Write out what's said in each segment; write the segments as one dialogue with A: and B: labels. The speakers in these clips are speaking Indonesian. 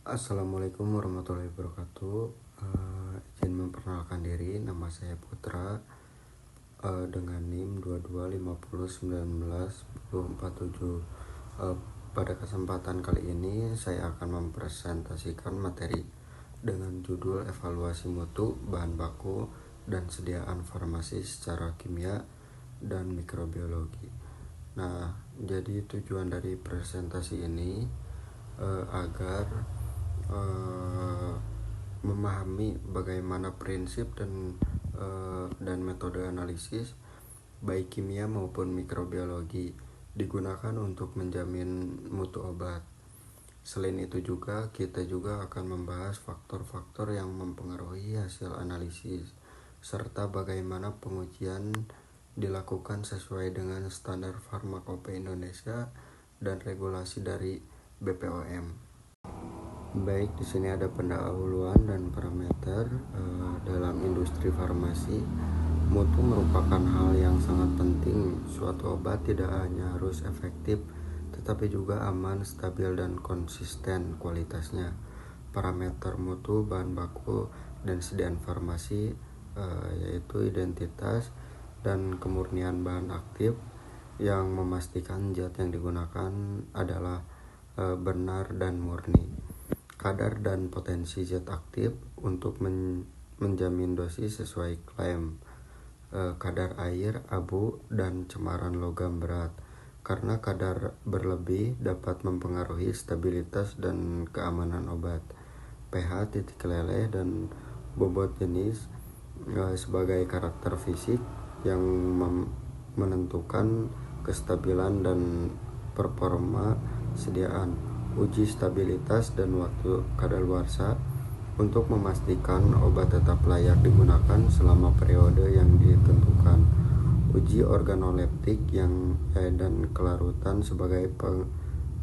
A: Assalamualaikum warahmatullahi wabarakatuh. Izin memperkenalkan diri, nama saya Putra, dengan NIM 2250191047. Pada kesempatan kali ini saya akan mempresentasikan materi dengan judul evaluasi mutu, bahan baku, dan sediaan farmasi secara kimia dan mikrobiologi. Nah, jadi tujuan dari presentasi ini agar memahami bagaimana prinsip dan metode analisis baik kimia maupun mikrobiologi digunakan untuk menjamin mutu obat. Selain itu juga kita juga akan membahas faktor-faktor yang mempengaruhi hasil analisis serta bagaimana pengujian dilakukan sesuai dengan standar farmakope Indonesia dan regulasi dari BPOM. Baik, di sini ada pendahuluan dan parameter dalam industri farmasi. Mutu merupakan hal yang sangat penting. Suatu obat tidak hanya harus efektif, tetapi juga aman, stabil, dan konsisten kualitasnya. Parameter mutu bahan baku dan sediaan farmasi yaitu identitas dan kemurnian bahan aktif yang memastikan zat yang digunakan adalah benar dan murni. Kadar dan potensi zat aktif untuk menjamin dosis sesuai klaim. Kadar air, abu, dan cemaran logam berat. Karena kadar berlebih dapat mempengaruhi stabilitas dan keamanan obat. pH, titik leleh, dan bobot jenis sebagai karakter fisik yang menentukan kestabilan dan performa sediaan. Uji stabilitas dan waktu kadaluarsa untuk memastikan obat tetap layak digunakan selama periode yang ditentukan. Uji organoleptik dan kelarutan sebagai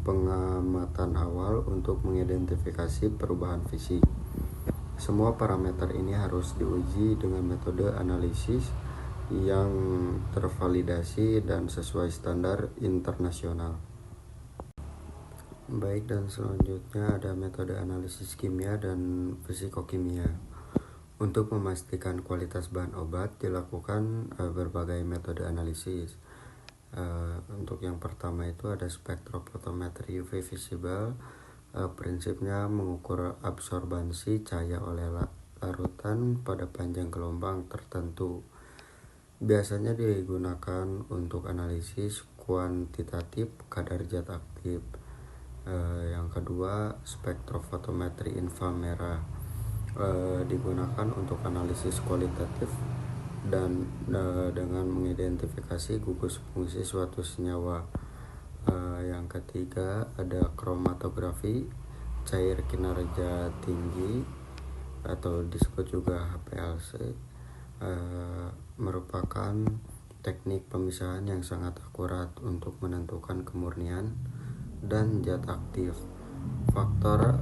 A: pengamatan awal untuk mengidentifikasi perubahan fisik. Semua parameter ini harus diuji dengan metode analisis yang tervalidasi dan sesuai standar internasional. Baik, dan selanjutnya ada metode analisis kimia dan fisikokimia. Untuk memastikan kualitas bahan obat dilakukan berbagai metode analisis. Untuk yang pertama itu ada spektrofotometri UV visible. Prinsipnya mengukur absorbansi cahaya oleh larutan pada panjang gelombang tertentu. Biasanya digunakan untuk analisis kuantitatif kadar zat aktif. Yang kedua, spektrofotometri inframerah digunakan untuk analisis kualitatif dan dengan mengidentifikasi gugus fungsi suatu senyawa. Yang ketiga ada kromatografi cair kinerja tinggi atau disebut juga HPLC, merupakan teknik pemisahan yang sangat akurat untuk menentukan kemurnian dan zat aktif. Faktor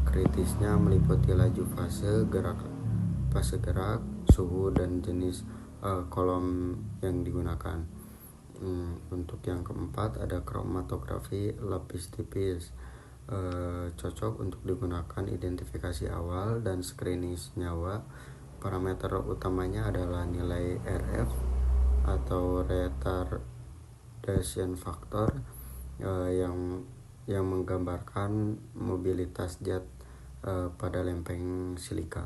A: kritisnya meliputi laju fase gerak, suhu, dan jenis kolom yang digunakan. Untuk yang keempat ada kromatografi lapis tipis, cocok untuk digunakan identifikasi awal dan screening senyawa. Parameter utamanya adalah nilai RF atau retardation factor yang menggambarkan mobilitas zat pada lempeng silika.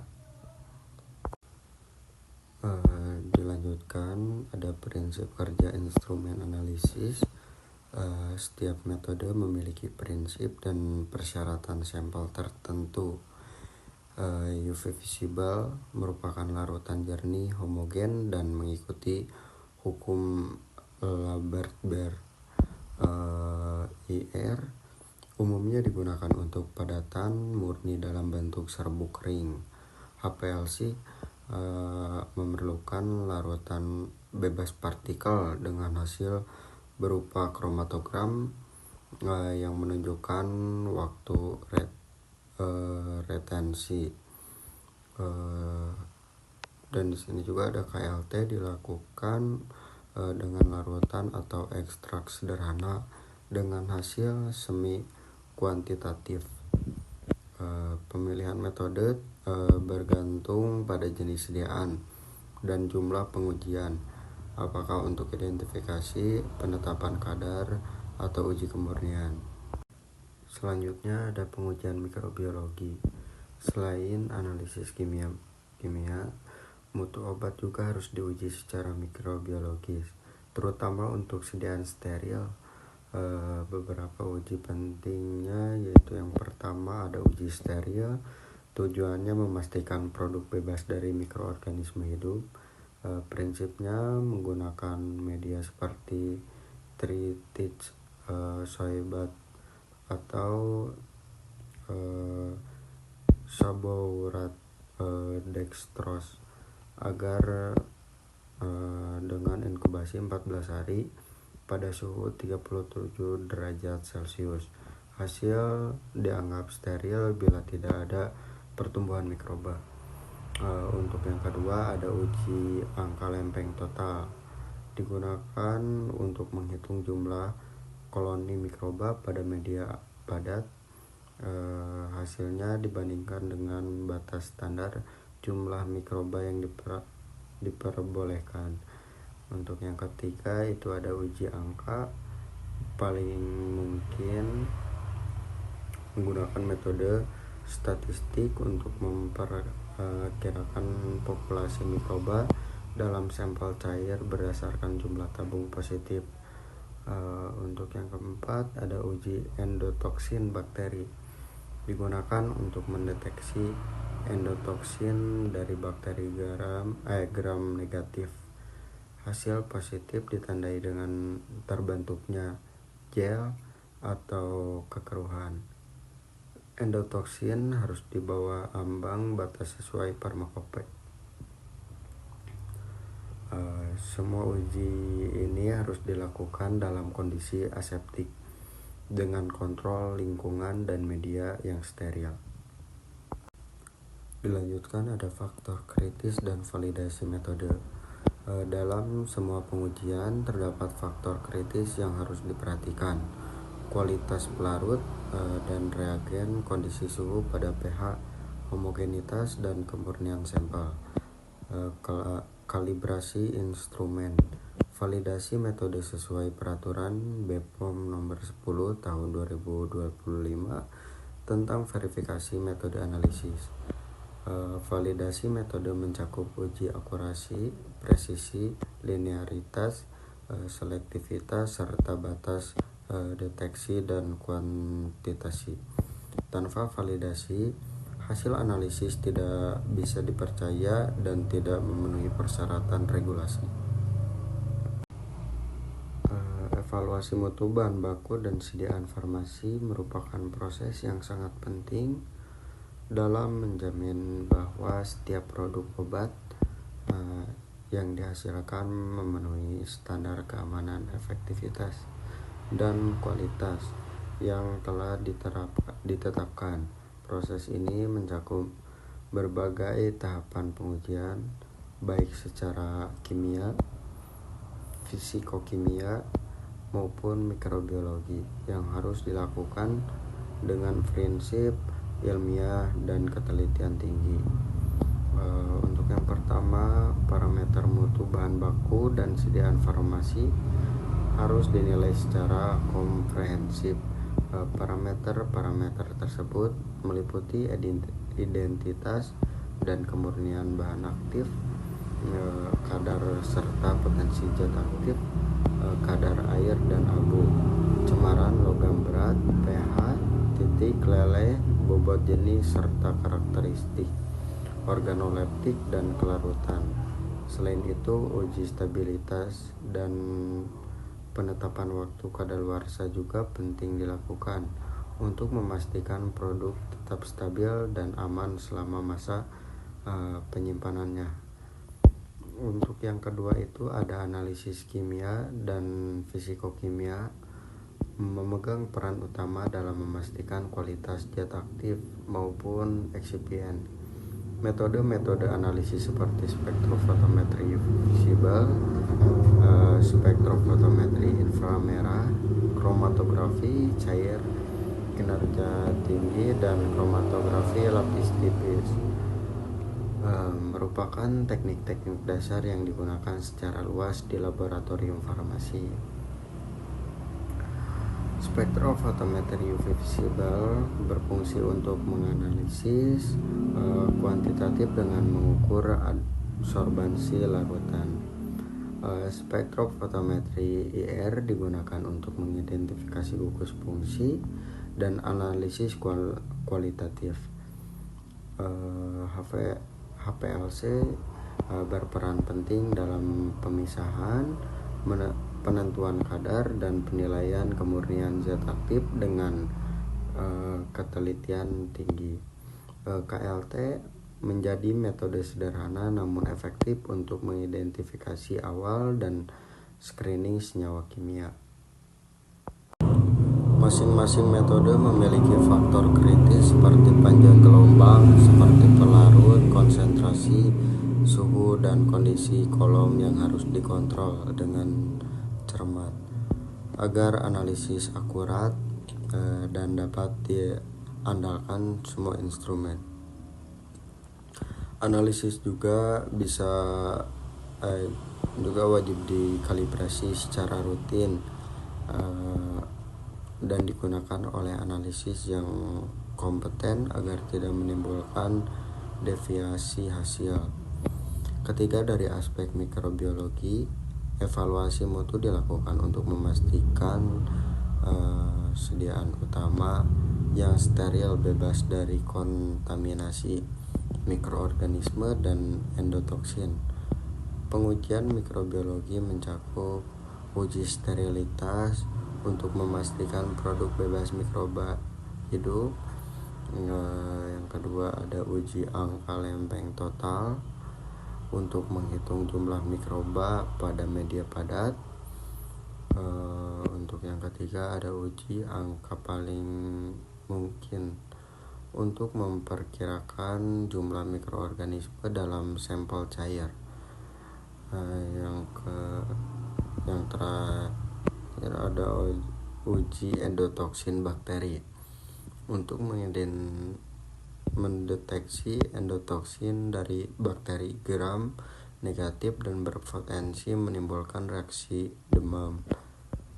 A: Dilanjutkan ada prinsip kerja instrumen analisis. Setiap metode memiliki prinsip dan persyaratan sampel tertentu. UV visible merupakan larutan jernih, homogen, dan mengikuti hukum Lambert-Beer. IR umumnya digunakan untuk padatan murni dalam bentuk serbuk ring. HPLC memerlukan larutan bebas partikel dengan hasil berupa kromatogram yang menunjukkan waktu retensi. Dan di sini juga ada KLT dilakukan dengan larutan atau ekstrak sederhana dengan hasil semi kuantitatif. Pemilihan metode bergantung pada jenis sediaan dan jumlah pengujian, apakah untuk identifikasi, penetapan kadar, atau uji kemurnian. Selanjutnya ada pengujian mikrobiologi. Selain analisis kimia, mutu obat juga harus diuji secara mikrobiologis, terutama untuk sediaan steril. Beberapa uji pentingnya yaitu yang pertama ada uji steril. Tujuannya memastikan produk bebas dari mikroorganisme hidup. Prinsipnya menggunakan media seperti Tritich, soy bath, atau sabourat dextrose agar dengan inkubasi 14 hari pada suhu 37 derajat Celcius. Hasil dianggap steril bila tidak ada pertumbuhan mikroba. Untuk yang kedua ada uji angka lempeng total. Digunakan untuk menghitung jumlah koloni mikroba pada media padat. Hasilnya dibandingkan dengan batas standar jumlah mikroba yang diperbolehkan. Untuk yang ketiga itu ada uji angka. Paling mungkin menggunakan metode statistik untuk memperkirakan populasi mikroba dalam sampel cair berdasarkan jumlah tabung positif. Untuk yang keempat ada uji endotoksin bakteri. Digunakan untuk mendeteksi endotoksin dari bakteri gram negatif. Hasil positif ditandai dengan terbentuknya gel atau kekeruhan. Endotoksin harus di bawah ambang batas sesuai farmakope. Semua uji ini harus dilakukan dalam kondisi aseptik dengan kontrol lingkungan dan media yang steril. Dilanjutkan ada faktor kritis dan validasi metode. Dalam semua pengujian terdapat faktor kritis yang harus diperhatikan. Kualitas pelarut dan reagen, kondisi suhu pada pH, homogenitas dan kemurnian sampel. Kalibrasi instrumen. Validasi metode sesuai peraturan BPOM nomor 10 tahun 2025 tentang verifikasi metode analisis. Validasi metode mencakup uji akurasi, presisi, linearitas, selektivitas, serta batas deteksi dan kuantitasi. Tanpa validasi, hasil analisis tidak bisa dipercaya dan tidak memenuhi persyaratan regulasi. Evaluasi mutu bahan baku dan sediaan farmasi merupakan proses yang sangat penting dalam menjamin bahwa setiap produk obat yang dihasilkan memenuhi standar keamanan, efektivitas, dan kualitas yang telah ditetapkan. Proses ini mencakup berbagai tahapan pengujian, baik secara kimia, fisikokimia, maupun mikrobiologi, yang harus dilakukan dengan prinsip ilmiah dan ketelitian tinggi. Untuk yang pertama, parameter mutu bahan baku dan sediaan farmasi harus dinilai secara komprehensif. Parameter tersebut meliputi identitas dan kemurnian bahan aktif, kadar serta potensi zat aktif, kadar air dan abu, cemaran logam berat, pH, titik leleh, bobot jenis, serta karakteristik organoleptik dan kelarutan. Selain itu, uji stabilitas dan penetapan waktu kadaluarsa juga penting dilakukan untuk memastikan produk tetap stabil dan aman selama masa penyimpanannya. Untuk yang kedua itu ada analisis kimia dan fisikokimia memegang peran utama dalam memastikan kualitas zat aktif maupun eksipien. Metode-metode analisis seperti spektrofotometri visible, spektrofotometri inframerah, kromatografi cair, kinerja tinggi, dan kromatografi lapis tipis. Merupakan teknik-teknik dasar yang digunakan secara luas di laboratorium farmasi. Spektrofotometri UV visible berfungsi untuk menganalisis kuantitatif dengan mengukur absorbansi larutan. Spektrofotometri IR digunakan untuk mengidentifikasi gugus fungsi dan analisis kualitatif. HPLC berperan penting dalam pemisahan, penentuan kadar, dan penilaian kemurnian zat aktif dengan ketelitian tinggi. KLT menjadi metode sederhana namun efektif untuk mengidentifikasi awal dan screening senyawa kimia. Masing-masing metode memiliki faktor kritis seperti panjang gelombang, seperti pelarut, konsentrasi, suhu, dan kondisi kolom yang harus dikontrol dengan cermat agar analisis akurat dan dapat diandalkan semua instrumen. Analisis juga wajib dikalibrasi secara rutin dan digunakan oleh analisis yang kompeten agar tidak menimbulkan deviasi hasil. Ketiga, dari aspek mikrobiologi, evaluasi mutu dilakukan untuk memastikan sediaan utama yang steril, bebas dari kontaminasi mikroorganisme dan endotoksin. Pengujian mikrobiologi mencakup uji sterilitas untuk memastikan produk bebas mikroba hidup. Yang kedua ada uji angka lempeng total untuk menghitung jumlah mikroba pada media padat. Untuk yang ketiga ada uji angka paling mungkin untuk memperkirakan jumlah mikroorganisme dalam sampel cair. Yang terakhir ada uji endotoksin bakteri untuk mendeteksi endotoksin dari bakteri gram negatif dan berpotensi menimbulkan reaksi demam.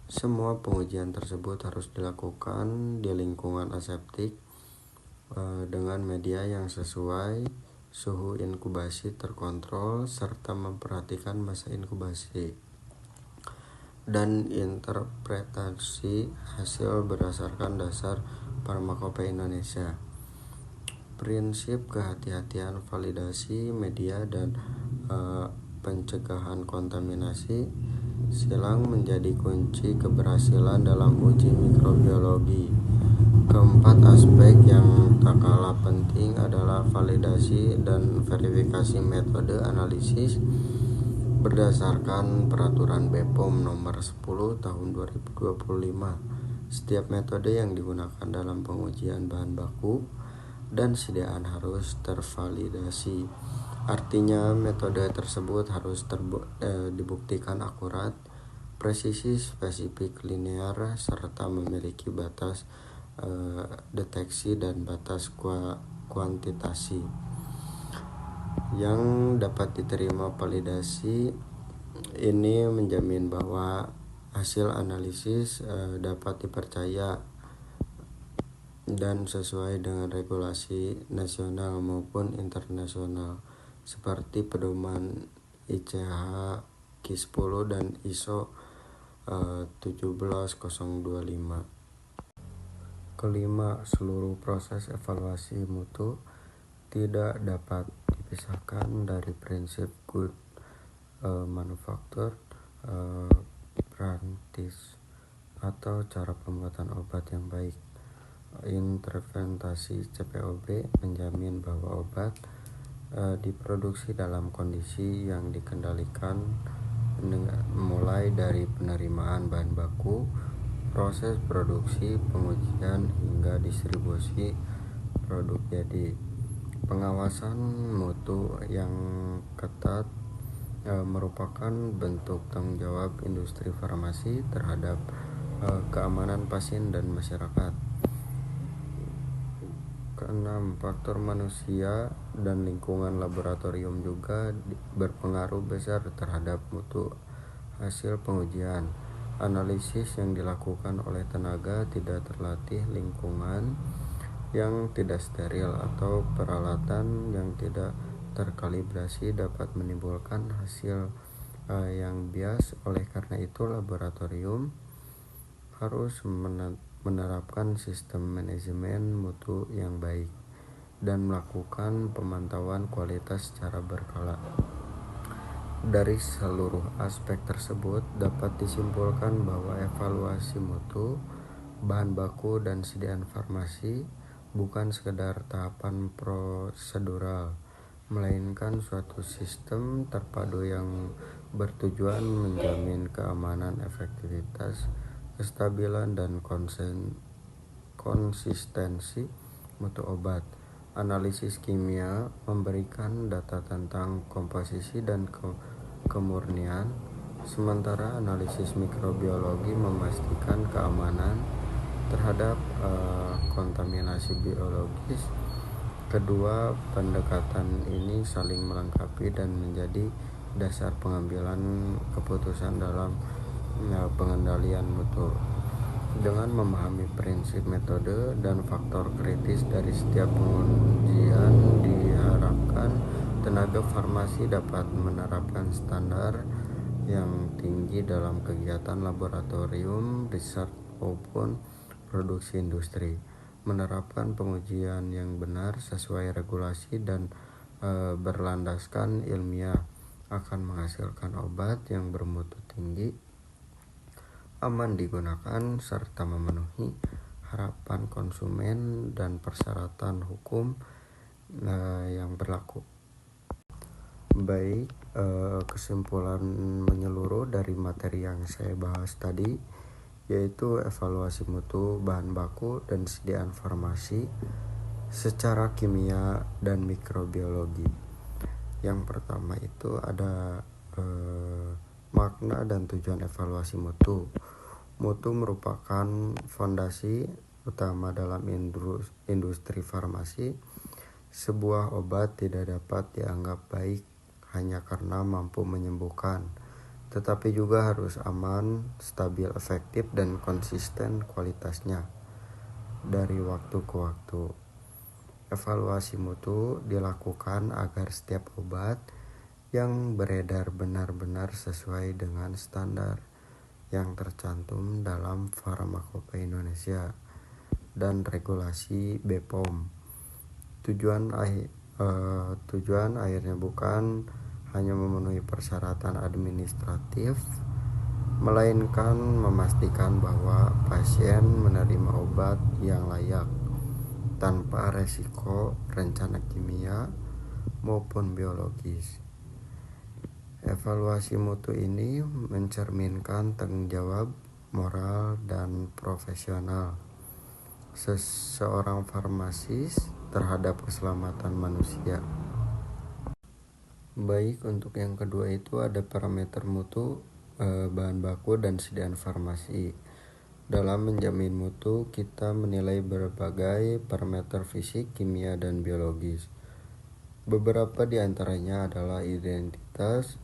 A: Semua pengujian tersebut harus dilakukan di lingkungan aseptik dengan media yang sesuai, suhu inkubasi terkontrol, serta memperhatikan masa inkubasi, dan interpretasi hasil berdasarkan dasar Farmakopeia Indonesia. Prinsip kehati-hatian validasi media dan pencegahan kontaminasi silang menjadi kunci keberhasilan dalam uji mikrobiologi. Keempat aspek yang tak kalah penting adalah validasi dan verifikasi metode analisis berdasarkan peraturan BPOM nomor 10 tahun 2025. Setiap metode yang digunakan dalam pengujian bahan baku dan sediaan harus tervalidasi. Artinya metode tersebut harus dibuktikan akurat, presisi, spesifik, linear, serta memiliki batas deteksi dan batas kuantitasi yang dapat diterima. Validasi ini menjamin bahwa hasil analisis dapat dipercaya dan sesuai dengan regulasi nasional maupun internasional seperti pedoman ICH Q10 dan ISO 17025. Kelima, seluruh proses evaluasi mutu tidak dapat dipisahkan dari prinsip good manufacture practice atau cara pembuatan obat yang baik. Interpretasi CPOB menjamin bahwa obat diproduksi dalam kondisi yang dikendalikan, mulai dari penerimaan bahan baku, proses produksi, pengujian, hingga distribusi produk jadi. Pengawasan mutu yang ketat merupakan bentuk tanggung jawab industri farmasi terhadap keamanan pasien dan masyarakat. Keenam, faktor manusia dan lingkungan laboratorium juga berpengaruh besar terhadap mutu hasil pengujian. Analisis yang dilakukan oleh tenaga tidak terlatih, lingkungan yang tidak steril, atau peralatan yang tidak terkalibrasi dapat menimbulkan hasil yang bias. Oleh karena itu, laboratorium harus menerapkan sistem manajemen mutu yang baik dan melakukan pemantauan kualitas secara berkala. Dari seluruh aspek tersebut dapat disimpulkan bahwa evaluasi mutu bahan baku dan sediaan farmasi bukan sekedar tahapan prosedural, melainkan suatu sistem terpadu yang bertujuan menjamin keamanan, efektivitas, kestabilan, dan konsistensi mutu obat. Analisis kimia memberikan data tentang komposisi dan kemurnian, sementara analisis mikrobiologi memastikan keamanan terhadap kontaminasi biologis. Kedua pendekatan ini saling melengkapi dan menjadi dasar pengambilan keputusan dalam pengendalian mutu. Dengan memahami prinsip, metode, dan faktor kritis dari setiap pengujian, diharapkan tenaga farmasi dapat menerapkan standar yang tinggi dalam kegiatan laboratorium, riset, maupun produksi industri. Menerapkan pengujian yang benar sesuai regulasi dan berlandaskan ilmiah akan menghasilkan obat yang bermutu tinggi, aman digunakan, serta memenuhi harapan konsumen dan persyaratan hukum yang berlaku. Baik, kesimpulan menyeluruh dari materi yang saya bahas tadi yaitu evaluasi mutu bahan baku dan sediaan farmasi secara kimia dan mikrobiologi. Yang pertama itu ada makna dan tujuan evaluasi mutu. Mutu merupakan fondasi utama dalam industri farmasi. Sebuah obat tidak dapat dianggap baik hanya karena mampu menyembuhkan, tetapi juga harus aman, stabil, efektif, dan konsisten kualitasnya dari waktu ke waktu. Evaluasi mutu dilakukan agar setiap obat yang beredar benar-benar sesuai dengan standar yang tercantum dalam Farmakopeia Indonesia dan regulasi BPOM. Tujuan akhirnya bukan hanya memenuhi persyaratan administratif, melainkan memastikan bahwa pasien menerima obat yang layak tanpa resiko rencana kimia maupun biologis. Evaluasi mutu ini mencerminkan tanggung jawab moral dan profesional seseorang farmasis terhadap keselamatan manusia. Baik, untuk yang kedua itu ada parameter mutu bahan baku dan sediaan farmasi. Dalam menjamin mutu, kita menilai berbagai parameter fisik, kimia, dan biologis. Beberapa di antaranya adalah identitas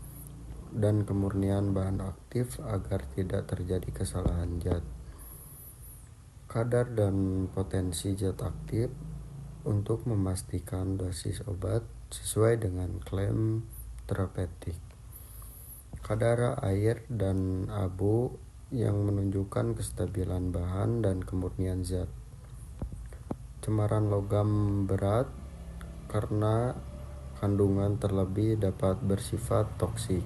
A: dan kemurnian bahan aktif agar tidak terjadi kesalahan zat, kadar dan potensi zat aktif untuk memastikan dosis obat sesuai dengan klaim terapeutik, kadar air dan abu yang menunjukkan kestabilan bahan dan kemurnian zat, cemaran logam berat karena kandungan terlebih dapat bersifat toksik,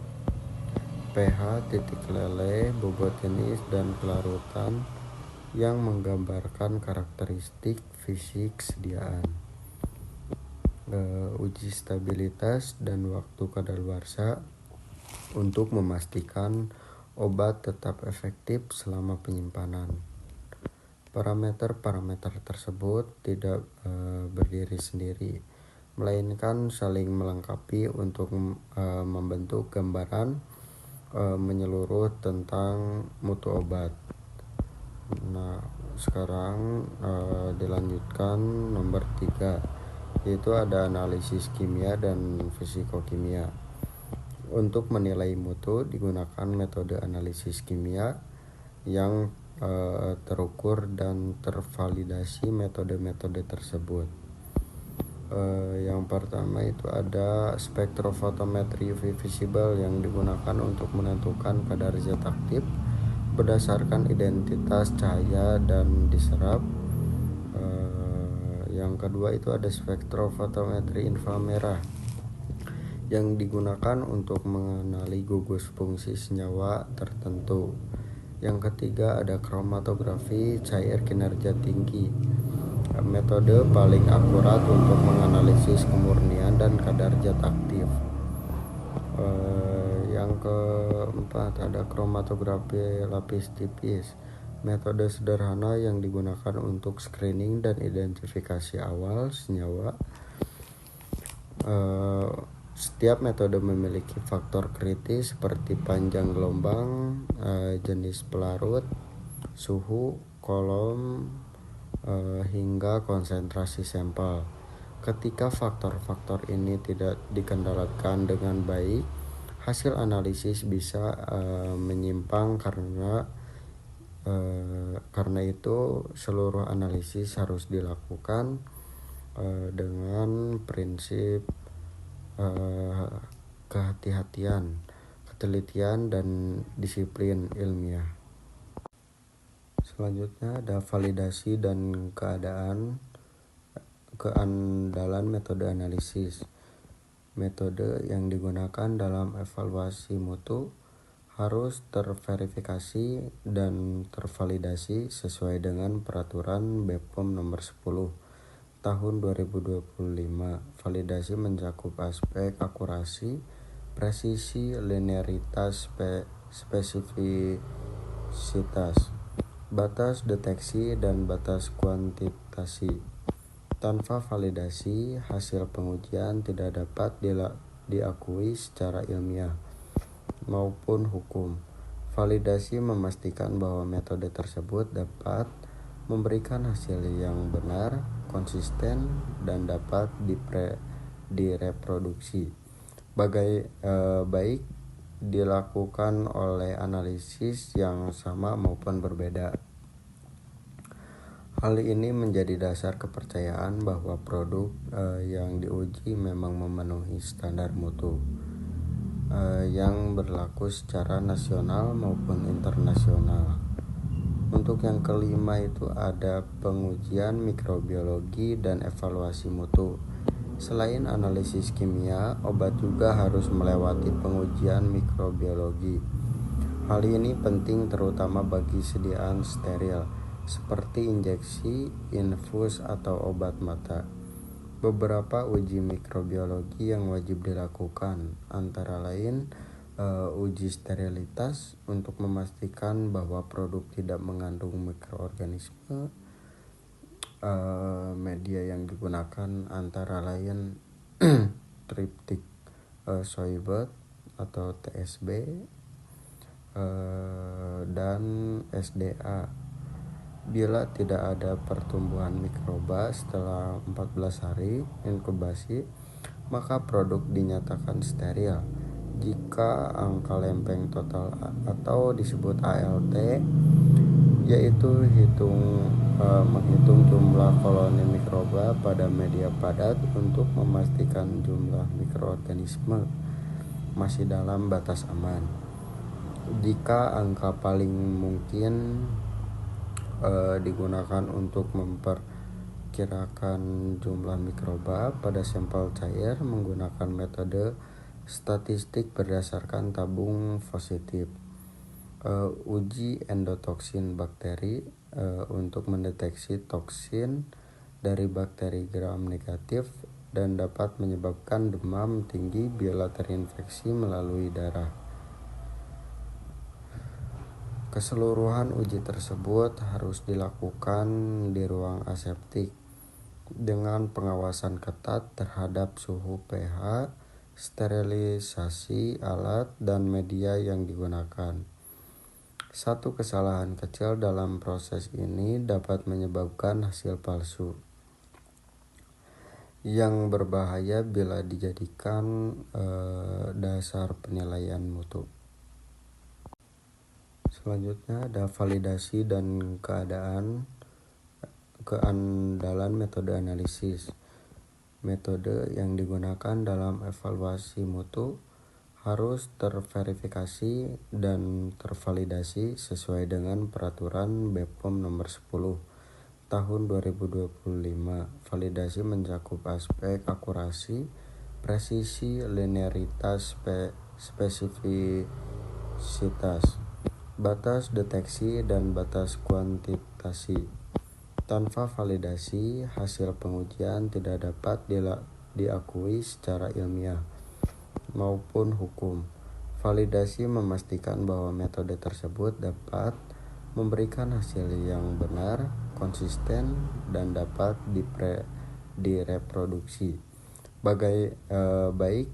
A: pH, titik leleh, bobot jenis, dan kelarutan yang menggambarkan karakteristik fisik sediaan. Uji stabilitas dan waktu kadaluarsa untuk memastikan obat tetap efektif selama penyimpanan. Parameter-parameter tersebut tidak berdiri sendiri, melainkan saling melengkapi untuk membentuk gambaran menyeluruh tentang mutu obat. Nah, sekarang dilanjutkan nomor 3, yaitu ada analisis kimia dan fisikokimia. Untuk menilai mutu digunakan metode analisis kimia yang terukur dan tervalidasi metode-metode tersebut. Yang pertama itu ada spektrofotometri UV visible yang digunakan untuk menentukan kadar zat aktif berdasarkan identitas cahaya dan diserap. Yang kedua itu ada spektrofotometri inframerah yang digunakan untuk mengenali gugus fungsi senyawa tertentu. Yang ketiga ada kromatografi cair kinerja tinggi, metode paling akurat untuk menganalisis kemurnian dan kadar zat aktif. Yang keempat ada kromatografi lapis tipis, metode sederhana yang digunakan untuk screening dan identifikasi awal senyawa. Setiap metode memiliki faktor kritis seperti panjang gelombang, jenis pelarut, suhu, kolom, hingga konsentrasi sampel. Ketika faktor-faktor ini tidak dikendalikan dengan baik, hasil analisis bisa menyimpang. Karena itu seluruh analisis harus dilakukan dengan prinsip kehati-hatian, ketelitian, dan disiplin ilmiah. Selanjutnya ada validasi dan keandalan metode analisis. Metode yang digunakan dalam evaluasi mutu harus terverifikasi dan tervalidasi sesuai dengan peraturan BPOM nomor 10 tahun 2025. Validasi mencakup aspek akurasi, presisi, linearitas, spesifisitas, batas deteksi, dan batas kuantitasi. Tanpa validasi, hasil pengujian tidak dapat diakui secara ilmiah maupun hukum. Validasi memastikan bahwa metode tersebut dapat memberikan hasil yang benar, konsisten, dan dapat direproduksi. Baik dilakukan oleh analisis yang sama maupun berbeda. Hal ini menjadi dasar kepercayaan bahwa produk yang diuji memang memenuhi standar mutu yang berlaku secara nasional maupun internasional. Untuk yang kelima itu ada pengujian mikrobiologi dan evaluasi mutu. Selain analisis kimia, obat juga harus melewati pengujian mikrobiologi. Hal ini penting terutama bagi sediaan steril, seperti injeksi, infus, atau obat mata. Beberapa uji mikrobiologi yang wajib dilakukan antara lain uji sterilitas untuk memastikan bahwa produk tidak mengandung mikroorganisme. Media yang digunakan antara lain triptik soybet atau TSB dan SDA. Bila tidak ada pertumbuhan mikroba setelah 14 hari inkubasi, maka produk dinyatakan steril. Jika angka lempeng total atau disebut ALT, yaitu menghitung jumlah koloni mikroba pada media padat untuk memastikan jumlah mikroorganisme masih dalam batas aman. Jika angka paling mungkin digunakan untuk memperkirakan jumlah mikroba pada sampel cair menggunakan metode statistik berdasarkan tabung positif. Uji endotoksin bakteri untuk mendeteksi toksin dari bakteri gram negatif dan dapat menyebabkan demam tinggi bila terinfeksi melalui darah. Keseluruhan uji tersebut harus dilakukan di ruang aseptik dengan pengawasan ketat terhadap suhu pH, sterilisasi alat, dan media yang digunakan. Satu kesalahan kecil dalam proses ini dapat menyebabkan hasil palsu yang berbahaya bila dijadikan dasar penilaian mutu. Selanjutnya ada validasi dan keandalan metode analisis. Metode yang digunakan dalam evaluasi mutu harus terverifikasi dan tervalidasi sesuai dengan peraturan BPOM nomor 10 tahun 2025. Validasi mencakup aspek akurasi, presisi, linearitas, spesifisitas, batas deteksi, dan batas kuantitasi. Tanpa validasi, hasil pengujian tidak dapat diakui secara ilmiah maupun hukum. Validasi memastikan bahwa metode tersebut dapat memberikan hasil yang benar, konsisten, dan dapat direproduksi. Baik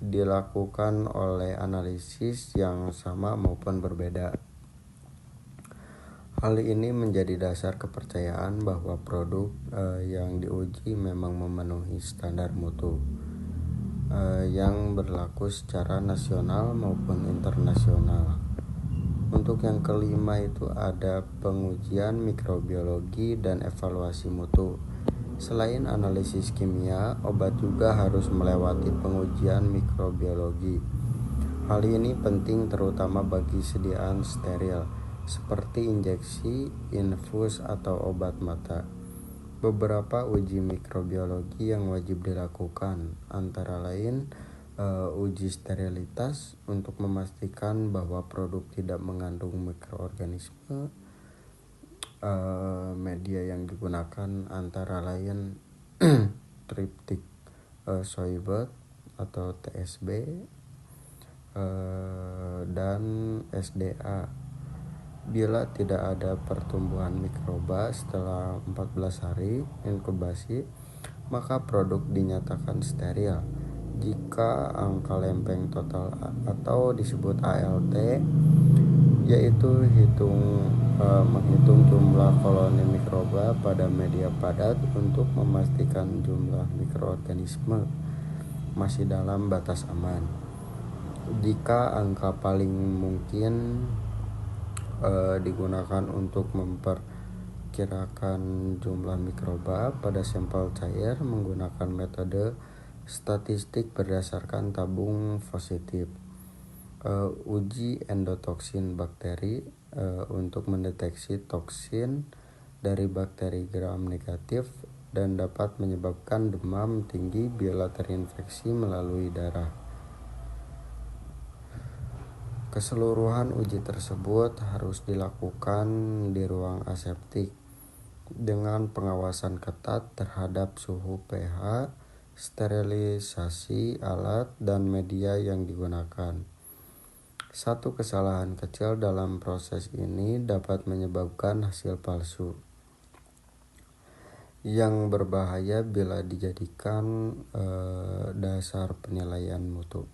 A: dilakukan oleh analisis yang sama maupun berbeda. Hal ini menjadi dasar kepercayaan bahwa produk yang diuji memang memenuhi standar mutu yang berlaku secara nasional maupun internasional. Untuk yang kelima itu ada pengujian mikrobiologi dan evaluasi mutu. Selain analisis kimia, obat juga harus melewati pengujian mikrobiologi. Hal ini penting terutama bagi sediaan steril, seperti injeksi, infus, atau obat mata. Beberapa uji mikrobiologi yang wajib dilakukan antara lain uji sterilitas untuk memastikan bahwa produk tidak mengandung mikroorganisme. Media yang digunakan antara lain triptik soybot atau TSB dan SDA. Bila tidak ada pertumbuhan mikroba setelah 14 hari inkubasi, maka produk dinyatakan steril. Jika angka lempeng total atau disebut ALT, yaitu menghitung jumlah koloni mikroba pada media padat untuk memastikan jumlah mikroorganisme masih dalam batas aman. Jika angka paling mungkin digunakan untuk memperkirakan jumlah mikroba pada sampel cair menggunakan metode statistik berdasarkan tabung positif. Uji endotoksin bakteri untuk mendeteksi toksin dari bakteri gram negatif dan dapat menyebabkan demam tinggi bila terinfeksi melalui darah. Keseluruhan uji tersebut harus dilakukan di ruang aseptik dengan pengawasan ketat terhadap suhu pH, sterilisasi alat, dan media yang digunakan. Satu kesalahan kecil dalam proses ini dapat menyebabkan hasil palsu yang berbahaya bila dijadikan dasar penilaian mutu.